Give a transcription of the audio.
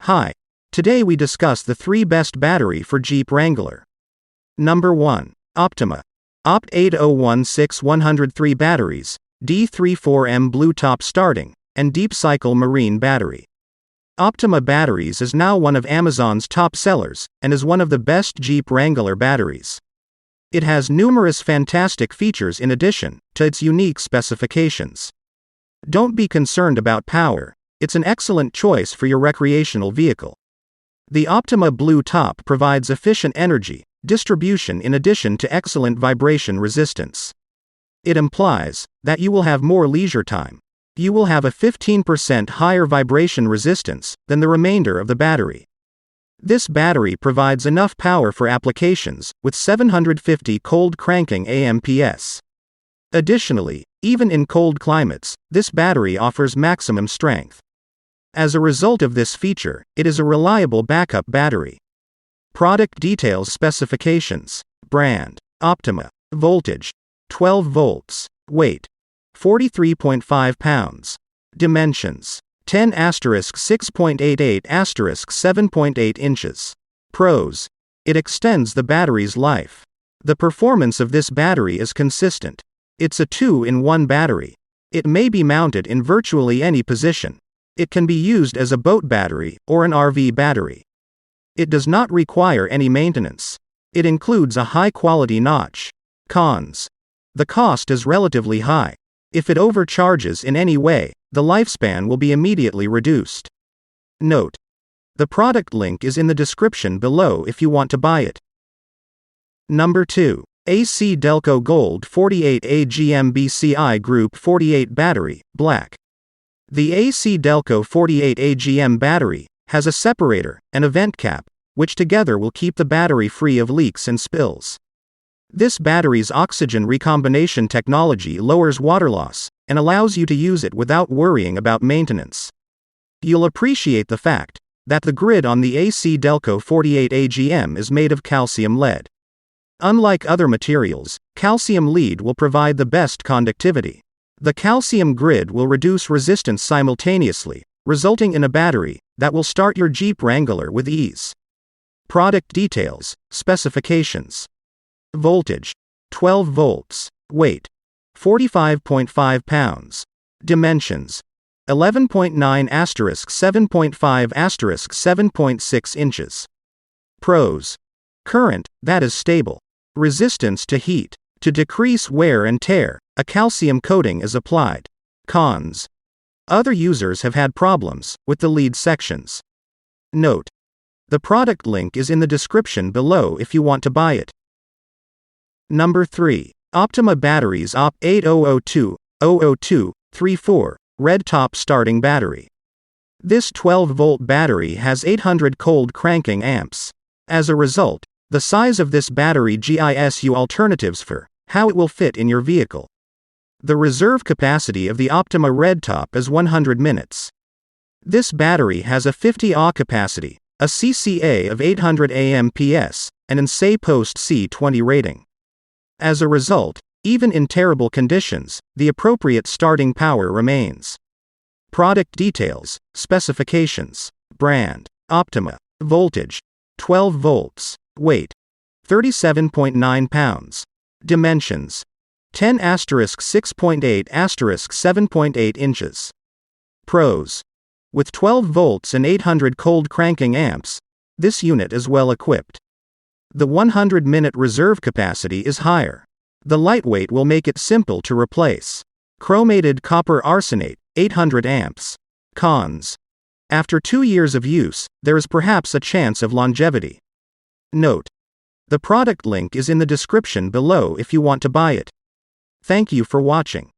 Hi. Today we discuss the 3 best battery for Jeep Wrangler. Number 1. Optima. Opt 8016103 batteries, D34M Blue Top Starting, and Deep Cycle Marine Battery. Optima Batteries is now one of Amazon's top sellers, and is one of the best Jeep Wrangler batteries. It has numerous fantastic features in addition to its unique specifications. Don't be concerned about power. It's an excellent choice for your recreational vehicle. The Optima Blue Top provides efficient energy distribution in addition to excellent vibration resistance. It implies that you will have more leisure time. You will have a 15% higher vibration resistance than the remainder of the battery. This battery provides enough power for applications with 750 cold cranking AMPS. Additionally, even in cold climates, this battery offers maximum strength. As a result of this feature, it is a reliable backup battery. Product details. Specifications. Brand: Optima. Voltage: 12 volts. Weight: 43.5 pounds. Dimensions: 10*6.88 7.8 inches. Pros: it extends the battery's life. The performance of this battery is consistent. It's a 2-in-1 battery. It may be mounted in virtually any position. It can be used as a boat battery or an RV battery. It does not require any maintenance. It includes a high-quality notch. Cons: the cost is relatively high. If it overcharges in any way, the lifespan will be immediately reduced. Note: the product link is in the description below if you want to buy it. Number 2. AC Delco Gold 48 AGM BCI Group 48 Battery, Black. The AC Delco 48 AGM battery has a separator and a vent cap, which together will keep the battery free of leaks and spills. This battery's oxygen recombination technology lowers water loss and allows you to use it without worrying about maintenance. You'll appreciate the fact that the grid on the AC Delco 48 AGM is made of calcium lead. Unlike other materials, calcium lead will provide the best conductivity. The calcium grid will reduce resistance simultaneously, resulting in a battery that will start your Jeep Wrangler with ease. Product details. Specifications. Voltage: 12 volts. Weight: 45.5 pounds. Dimensions: 11.9*7.5 7.6 inches. Pros: current that is stable. Resistance to heat. To decrease wear and tear, a calcium coating is applied. Cons: other users have had problems with the lead sections. Note: the product link is in the description below if you want to buy it. Number 3. Optima Batteries Op 8002-002-34, Red Top Starting Battery. This 12-volt battery has 800 cold cranking amps. As a result, the size of this battery gives you alternatives for how it will fit in your vehicle. The reserve capacity of the Optima Red Top is 100 minutes. This battery has a 50 Ah capacity, a CCA of 800 AMPS, and an SA Post C20 rating. As a result, even in terrible conditions, the appropriate starting power remains. Product details. Specifications. Brand: Optima. Voltage: 12 volts. Weight: 37.9 pounds. Dimensions: 10*6.8 7.8 inches. Pros: with 12 volts and 800 cold cranking amps, this unit is well equipped. The 100-minute reserve capacity is higher. The lightweight will make it simple to replace. Chromated copper arsenate, 800 amps. Cons: after 2 years of use, there is perhaps a chance of longevity. Note: the product link is in the description below if you want to buy it. Thank you for watching.